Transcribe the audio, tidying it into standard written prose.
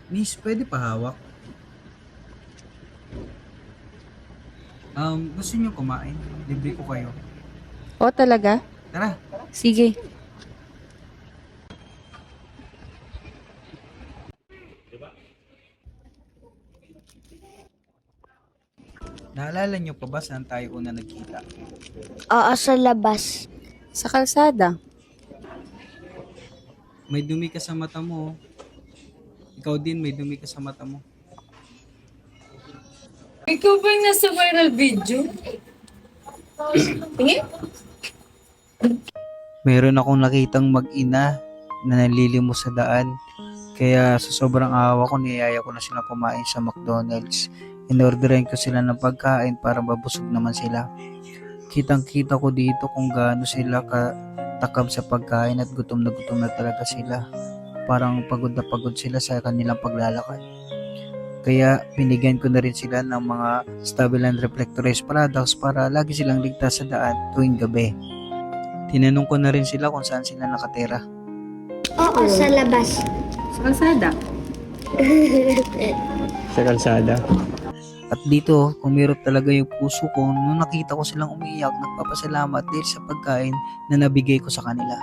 Miss, pwede pa hawak? Gusto niyo kumain? Libre ko kayo. O talaga? Tara, Sige. naalala niyo pa ba saan tayo una nagkita? Oo, sa labas. Sa kalsada. May dumi ka sa mata mo. Ikaw din, may dumi ka sa mata mo. Ikaw ba yung nasa viral video? Tingin? Meron akong nakitang mag-ina na nalilimos sa daan. Kaya sa sobrang awa ko, niyaya ko na sila kumain sa McDonald's. Inorderin ko sila ng pagkain para mabusog naman sila. Kitang-kita ko dito kung gaano sila katakam sa pagkain at gutom na talaga sila. Parang pagod na pagod sila sa kanilang paglalakad. Kaya binigyan ko na rin sila ng mga stable and reflectorized products para lagi silang ligtas sa daan tuwing gabi. Tinanong ko na rin sila kung saan sila nakatira. Oo, sa labas. Sa kalsada. Sa kalsada. At dito, kumirot talaga yung puso ko nung nakita ko silang umiiyak, nagpapasalamat dahil sa pagkain na nabigay ko sa kanila.